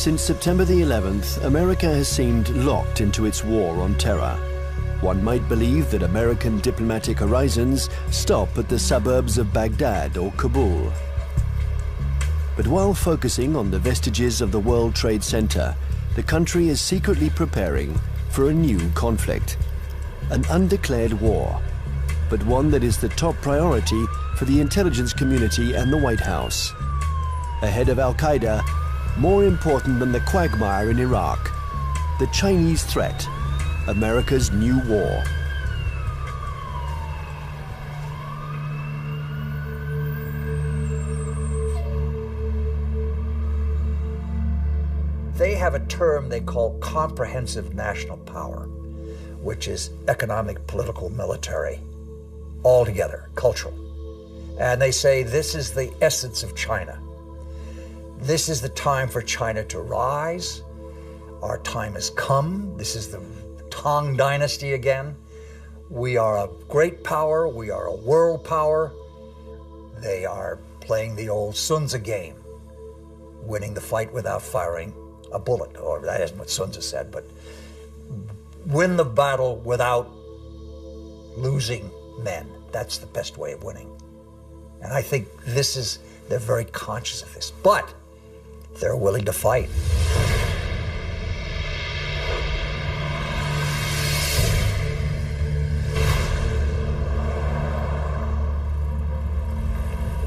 Since September the 11th, America has seemed locked into its war on terror. One might believe that American diplomatic horizons stop at the suburbs of Baghdad or Kabul. But while focusing on the vestiges of the World Trade Center, the country is secretly preparing for a new conflict, an undeclared war, but one that is the top priority for the intelligence community and the White House. Ahead of Al-Qaeda, more important than the quagmire in Iraq, the Chinese threat, America's new war. They have a term they call comprehensive national power, which is economic, political, military, all together, cultural. And they say this is the essence of China. This is the time for China to rise. Our time has come. This is the Tang Dynasty again. We are a great power. We are a world power. They are playing the old Sun Tzu game, winning the fight without firing a bullet, or that isn't what Sun Tzu said, but win the battle without losing men. That's the best way of winning. And I think they're very conscious of this, but they're willing to fight.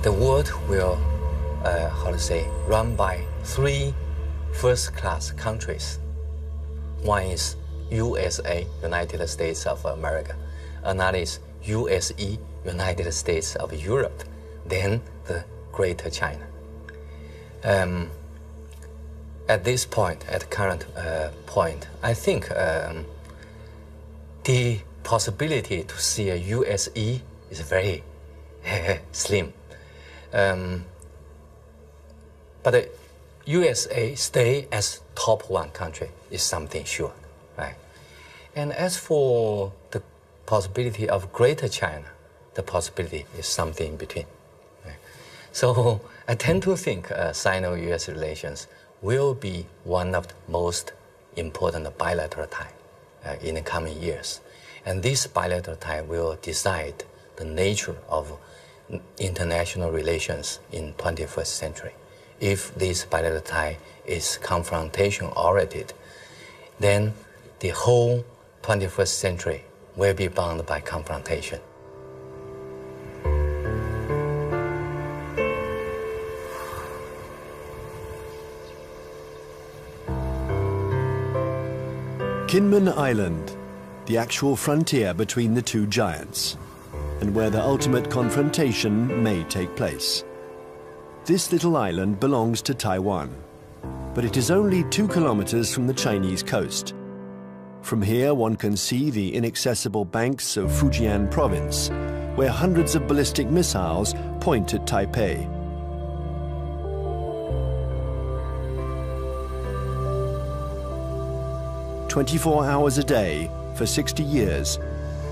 The world will, run by three first-class countries. One is USA, United States of America. Another is USE, United States of Europe. Then the Greater China. At this point, at the current point, I think the possibility to see a USE is very slim. But the USA stay as top one country is something sure, right? And as for the possibility of Greater China, the possibility is something in between. Right? So I tend to think Sino-US relations will be one of the most important bilateral ties in the coming years. And this bilateral tie will decide the nature of international relations in 21st century. If this bilateral tie is confrontation-oriented, then the whole 21st century will be bound by confrontation. Kinmen Island, the actual frontier between the two giants, and where the ultimate confrontation may take place. This little island belongs to Taiwan, but it is only 2 kilometers from the Chinese coast. From here, one can see the inaccessible banks of Fujian province, where hundreds of ballistic missiles point at Taipei. "24 hours a day, for 60 years,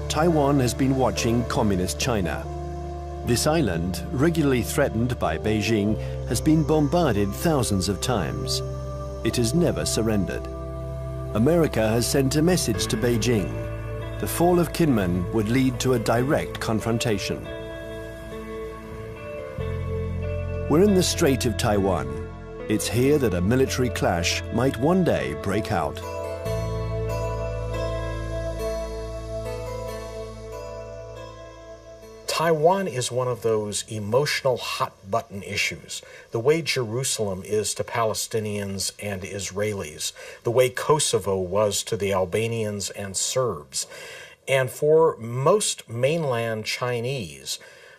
Taiwan has been watching Communist China. This island, regularly threatened by Beijing, has been bombarded thousands of times. It has never surrendered. America has sent a message to Beijing. The fall of Kinmen would lead to a direct confrontation. We're in the Strait of Taiwan. It's here that a military clash might one day break out. Taiwan is one of those emotional hot-button issues, the way Jerusalem is to Palestinians and Israelis, the way Kosovo was to the Albanians and Serbs. And for most mainland Chinese,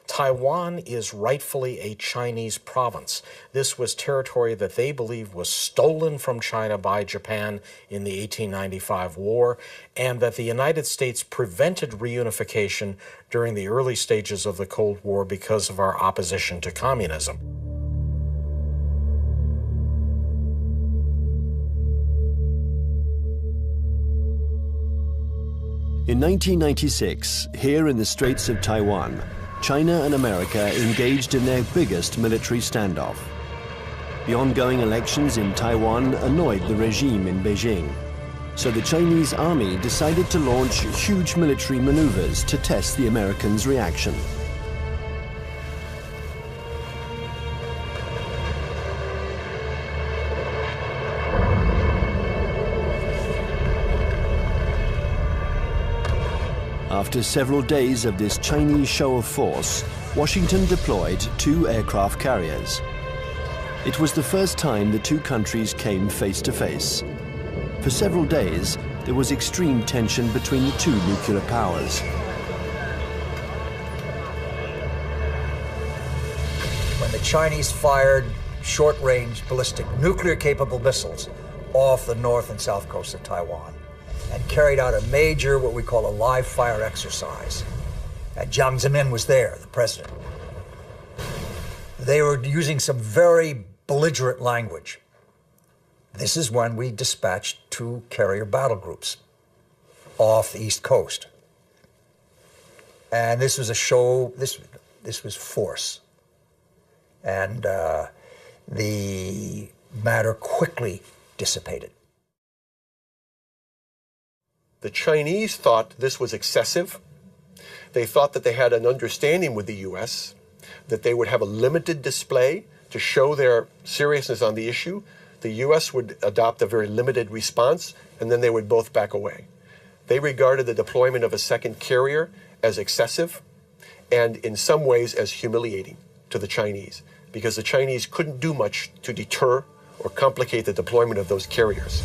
Taiwan is rightfully a Chinese province. This was territory that they believe was stolen from China by Japan in the 1895 war, and that the United States prevented reunification during the early stages of the Cold War because of our opposition to communism. In 1996, here in the Straits of Taiwan, China and America engaged in their biggest military standoff. The ongoing elections in Taiwan annoyed the regime in Beijing, so the Chinese army decided to launch huge military maneuvers to test the Americans' reaction. After several days of this Chinese show of force, Washington deployed 2 aircraft carriers. It was the first time the two countries came face to face. For several days, there was extreme tension between the two nuclear powers. When the Chinese fired short-range ballistic nuclear-capable missiles off the north and south coast of Taiwan and carried out a major, what we call a live-fire exercise. And Jiang Zemin was there, the president. They were using some very belligerent language. This is when we dispatched 2 carrier battle groups off the East Coast. And this was a show, this was force. And the matter quickly dissipated. The Chinese thought this was excessive. They thought that they had an understanding with the U.S., that they would have a limited display to show their seriousness on the issue. The U.S. would adopt a very limited response, and then they would both back away. They regarded the deployment of a second carrier as excessive and in some ways as humiliating to the Chinese, because the Chinese couldn't do much to deter or complicate the deployment of those carriers.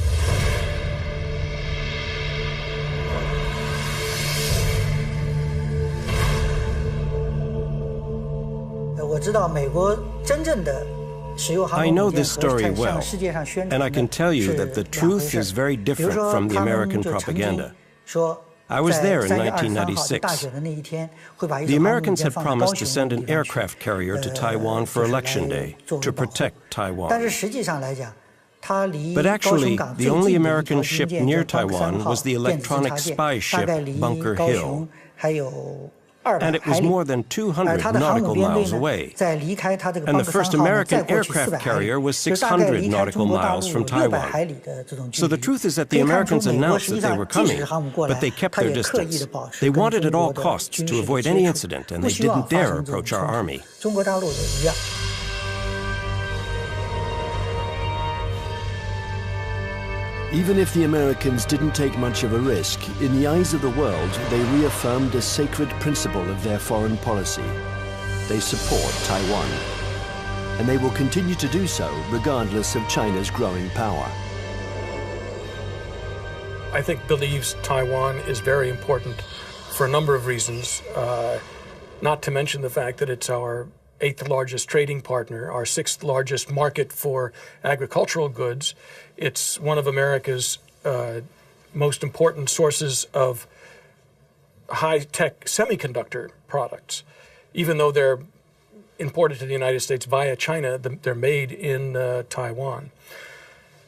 I know this story well, and I can tell you that the truth is very different from the American propaganda. I was there in 1996. The Americans had promised to send an aircraft carrier to Taiwan for Election Day to protect Taiwan. But actually, the only American ship near Taiwan was the electronic spy ship Bunker Hill. And it was more than 200 nautical miles away. And the first American aircraft carrier was 600 nautical miles from Taiwan. So the truth is that the Americans announced that they were coming, but they kept their distance. They wanted at all costs to avoid any incident, and they didn't dare approach our army. Even if the Americans didn't take much of a risk, in the eyes of the world, they reaffirmed a sacred principle of their foreign policy. They support Taiwan. And they will continue to do so, regardless of China's growing power. I think believes Taiwan is very important for a number of reasons, not to mention the fact that it's our 8th largest trading partner, our 6th largest market for agricultural goods. It's one of America's most important sources of high-tech semiconductor products. Even though they're imported to the United States via China, they're made in Taiwan.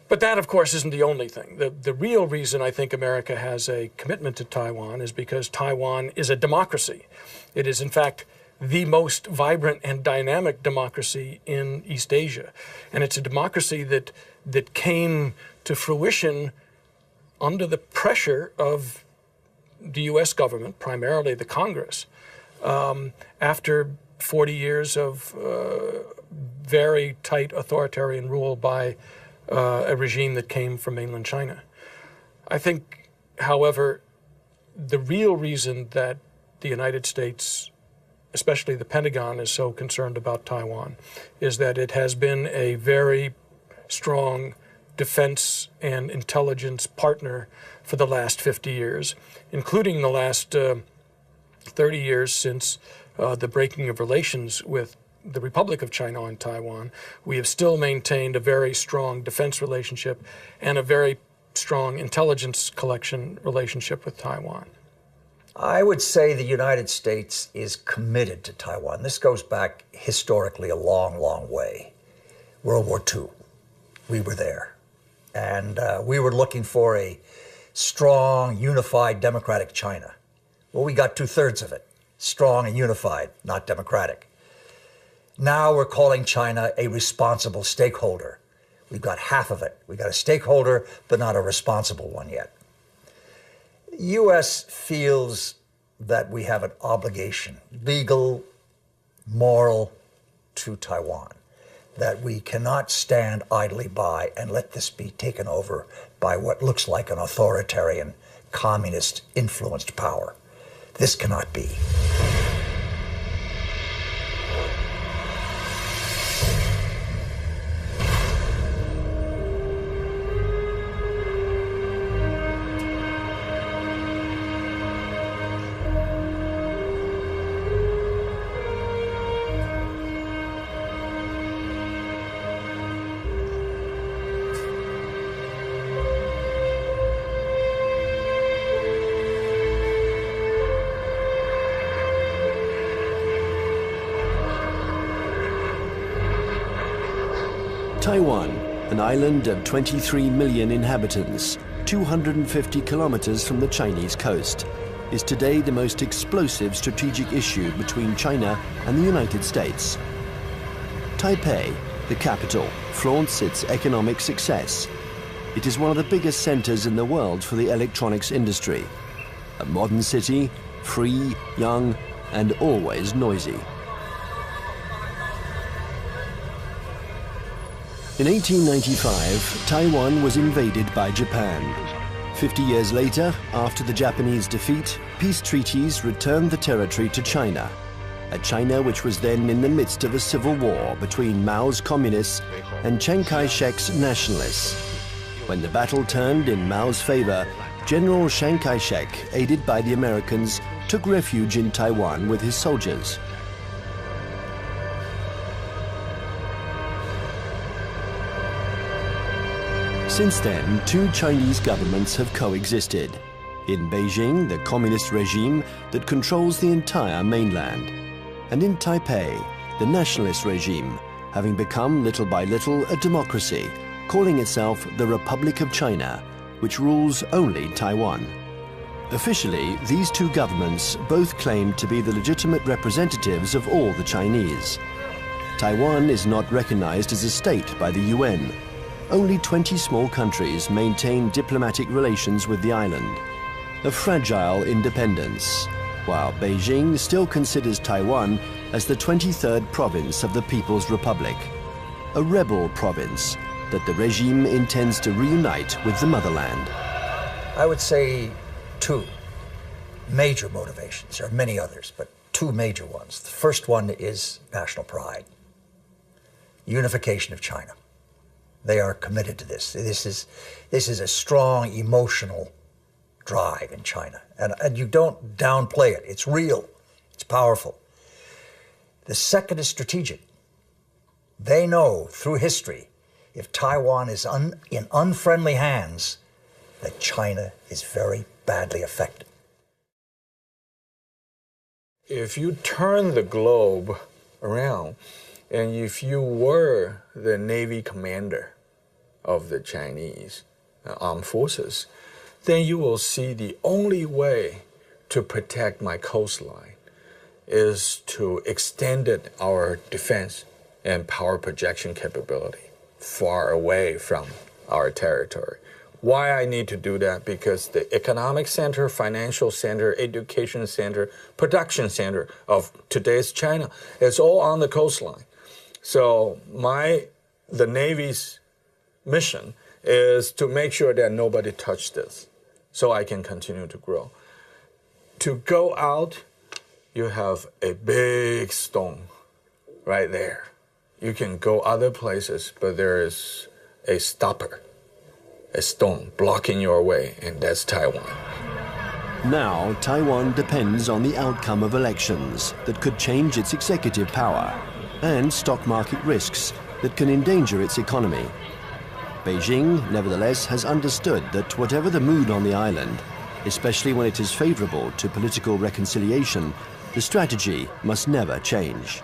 But that, of course, isn't the only thing. The real reason I think America has a commitment to Taiwan is because Taiwan is a democracy. It is, in fact, the most vibrant and dynamic democracy in East Asia. And it's a democracy that came to fruition under the pressure of the U.S. government, primarily the Congress, after 40 years of very tight authoritarian rule by a regime that came from mainland China. I think, however, the real reason that the United States, especially the Pentagon, is so concerned about Taiwan is that it has been a very strong defense and intelligence partner for the last 50 years, including the last 30 years since the breaking of relations with the Republic of China and Taiwan. We have still maintained a very strong defense relationship and a very strong intelligence collection relationship with Taiwan. I would say the United States is committed to Taiwan. This goes back historically a long, long way. World War II, we were there. And we were looking for a strong, unified, democratic China. Well, we got 2/3 of it. Strong and unified, not democratic. Now we're calling China a responsible stakeholder. We've got half of it. We've got a stakeholder, but not a responsible one yet. The U.S. feels that we have an obligation, legal, moral, to Taiwan, that we cannot stand idly by and let this be taken over by what looks like an authoritarian, communist-influenced power. This cannot be. Taiwan, an island of 23 million inhabitants, 250 kilometers from the Chinese coast, is today the most explosive strategic issue between China and the United States. Taipei, the capital, flaunts its economic success. It is one of the biggest centers in the world for the electronics industry. A modern city, free, young, and always noisy. In 1895, Taiwan was invaded by Japan. 50 years later, after the Japanese defeat, peace treaties returned the territory to China, a China which was then in the midst of a civil war between Mao's communists and Chiang Kai-shek's nationalists. When the battle turned in Mao's favor, General Chiang Kai-shek, aided by the Americans, took refuge in Taiwan with his soldiers. Since then, two Chinese governments have coexisted. In Beijing, the communist regime that controls the entire mainland. And in Taipei, the nationalist regime, having become little by little a democracy, calling itself the Republic of China, which rules only Taiwan. Officially, these two governments both claim to be the legitimate representatives of all the Chinese. Taiwan is not recognized as a state by the UN. Only 20 small countries maintain diplomatic relations with the island. A fragile independence, while Beijing still considers Taiwan as the 23rd province of the People's Republic, a rebel province that the regime intends to reunite with the motherland. I would say two major motivations. There are many others, but two major ones. The first one is national pride, unification of China. They are committed to this. This is a strong emotional drive in China. And you don't downplay it. It's real. It's powerful. The second is strategic. They know through history, if Taiwan is in unfriendly hands, that China is very badly affected. If you turn the globe around, and if you were the Navy commander of the Chinese armed forces, then you will see the only way to protect my coastline is to extend our defense and power projection capability far away from our territory. Why I need to do that? Because the economic center, financial center, education center, production center of today's China is all on the coastline. So the Navy's mission is to make sure that nobody touched this so I can continue to grow. To go out, you have a big stone right there. You can go other places, but there is a stopper, a stone blocking your way, and that's Taiwan. Now, Taiwan depends on the outcome of elections that could change its executive power and stock market risks that can endanger its economy. Beijing, nevertheless, has understood that whatever the mood on the island, especially when it is favorable to political reconciliation, the strategy must never change.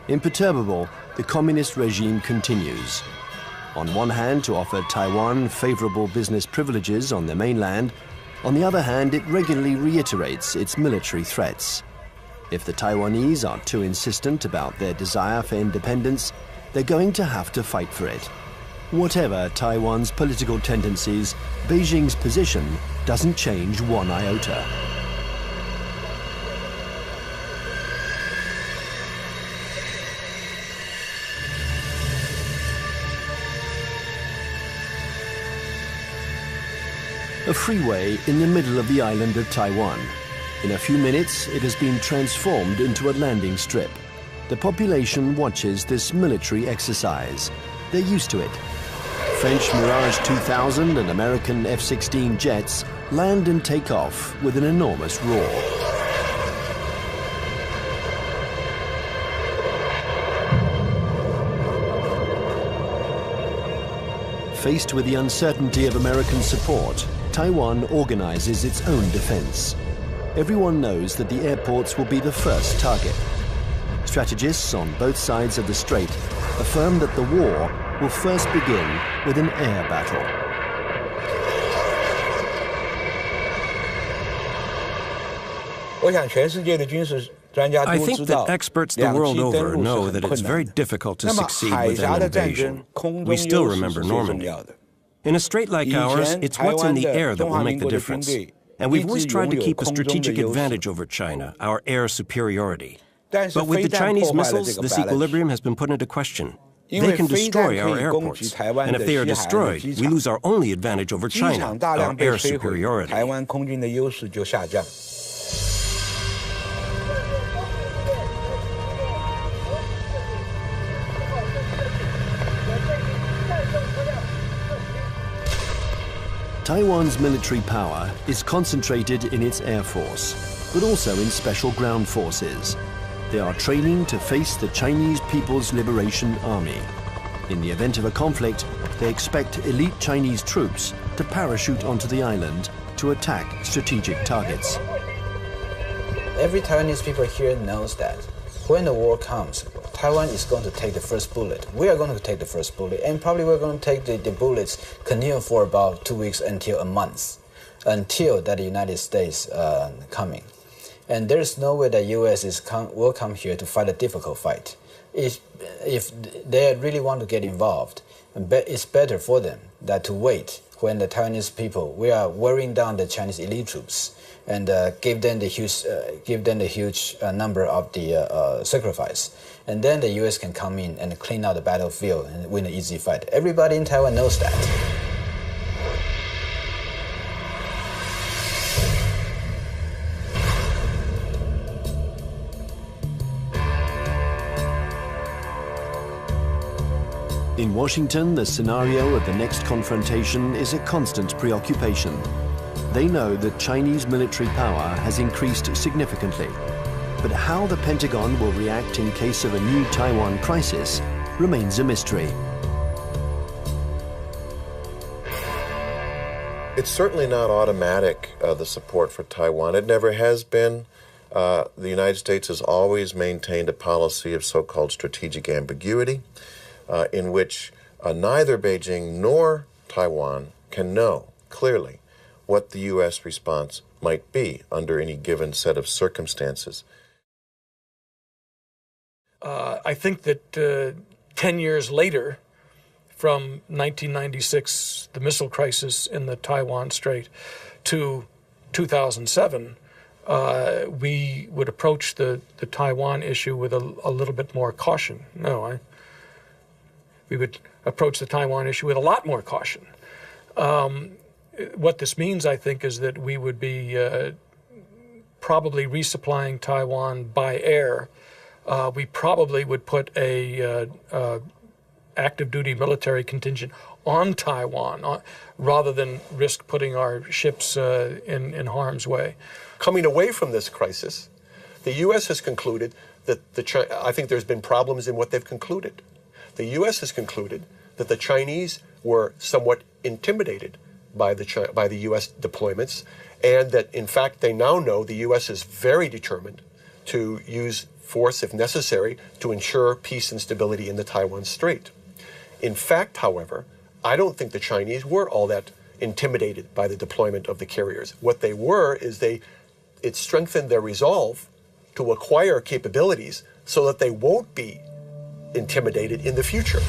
Imperturbable, the communist regime continues. On one hand, to offer Taiwan favorable business privileges on the mainland. On the other hand, it regularly reiterates its military threats. If the Taiwanese are too insistent about their desire for independence, they're going to have to fight for it. Whatever Taiwan's political tendencies, Beijing's position doesn't change one iota. A freeway in the middle of the island of Taiwan. In a few minutes, it has been transformed into a landing strip. The population watches this military exercise. They're used to it. French Mirage 2000 and American F-16 jets land and take off with an enormous roar. Faced with the uncertainty of American support, Taiwan organizes its own defense. Everyone knows that the airports will be the first target. Strategists on both sides of the strait affirm that the war will first begin with an air battle. I think that experts the world over know that it's very difficult to succeed with an invasion. We still remember Normandy. In a strait like ours, it's what's in the air that will make the difference. And we've always tried to keep a strategic advantage over China, our air superiority. But with the Chinese missiles, this equilibrium has been put into question. They can destroy our airports, and if they are destroyed, we lose our only advantage over China, our air superiority. Taiwan's military power is concentrated in its air force, but also in special ground forces. They are training to face the Chinese People's Liberation Army. In the event of a conflict, they expect elite Chinese troops to parachute onto the island to attack strategic targets. Every Taiwanese people here knows that when the war comes, Taiwan is going to take the first bullet. We are going to take the first bullet, and probably we're going to take the bullets continue for about 2 weeks until a month, until that the United States coming. And there's no way that U.S. will come here to fight a difficult fight. If they really want to get involved, it's better for them that to wait when the Taiwanese people, we are wearing down the Chinese elite troops and give them the huge number of the sacrifice. And then the U.S. can come in and clean out the battlefield and win an easy fight. Everybody in Taiwan knows that. In Washington, the scenario of the next confrontation is a constant preoccupation. They know that Chinese military power has increased significantly. But how the Pentagon will react in case of a new Taiwan crisis remains a mystery. It's certainly not automatic, the support for Taiwan. It never has been. The United States has always maintained a policy of so-called strategic ambiguity, in which neither Beijing nor Taiwan can know clearly what the U.S. response might be under any given set of circumstances. I think that 10 years later, from 1996, the missile crisis in the Taiwan Strait, to 2007, we would approach the Taiwan issue with a little bit more caution. We would approach the Taiwan issue with a lot more caution. What this means, I think, is that we would be probably resupplying Taiwan by air. We probably would put a active duty military contingent on Taiwan rather than risk putting our ships in harm's way. Coming away from this crisis, the U.S. has concluded that I think there's been problems in what they've concluded. The U.S. has concluded that the Chinese were somewhat intimidated by the U.S. deployments, and that in fact they now know the U.S. is very determined to use force, if necessary, to ensure peace and stability in the Taiwan Strait. In fact, however, I don't think the Chinese were all that intimidated by the deployment of the carriers. What they were is it strengthened their resolve to acquire capabilities so that they won't be intimidated in the future.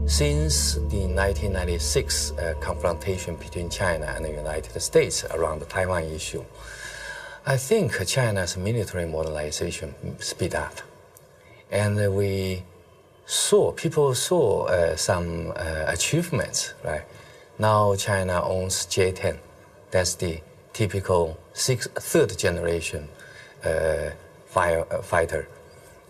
Since the 1996 confrontation between China and the United States around the Taiwan issue, I think China's military modernization speed up. And people saw some achievements, right? Now China owns J-10. That's the typical third generation fighter.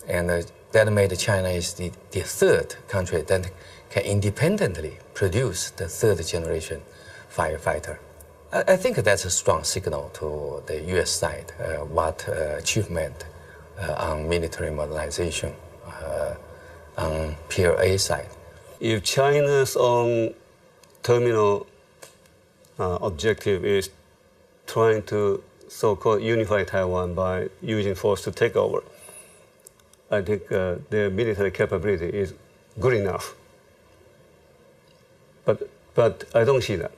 And that made China is the third country that can independently produce the third generation firefighter. I think that's a strong signal to the US side, what achievement on military modernization on PLA side. If China's own terminal objective is trying to so-called unify Taiwan by using force to take over, I think their military capability is good enough. But I don't see that,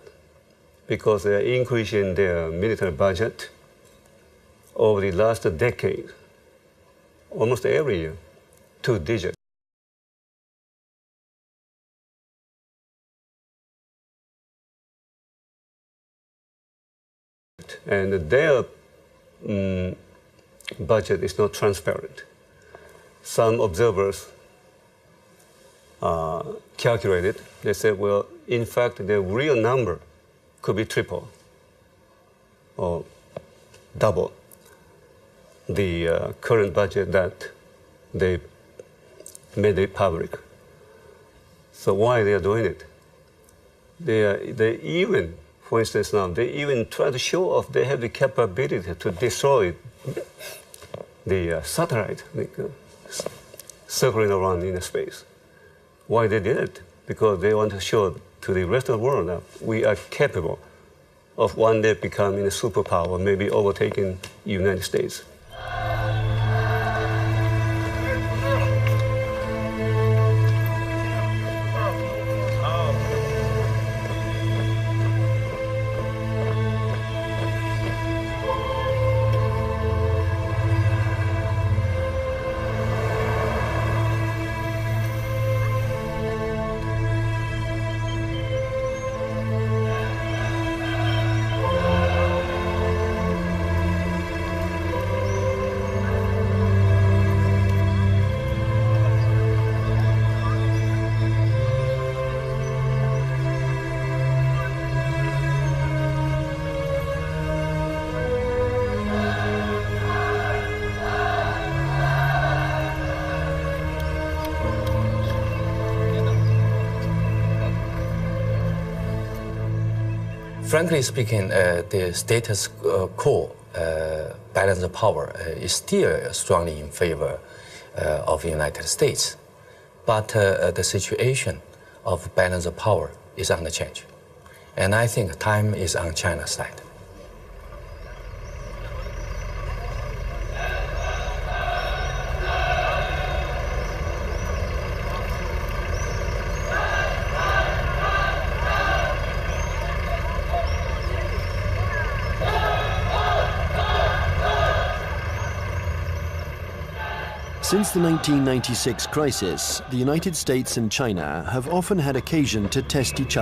because they're increasing their military budget over the last decade, almost every year, 2 digits. And their budget is not transparent. Some observers calculated, they said, well, in fact, the real number could be triple or double the current budget that they made it public. So why they are doing it? They even, for instance now, they even try to show off they have the capability to destroy the satellite circling around in space. Why they did it? Because they want to show to the rest of the world that we are capable of one day becoming a superpower, maybe overtaking the United States. Frankly speaking, the status quo balance of power is still strongly in favor of the United States. But the situation of balance of power is under change. And I think time is on China's side. Since the 1996 crisis, the United States and China have often had occasion to test each other.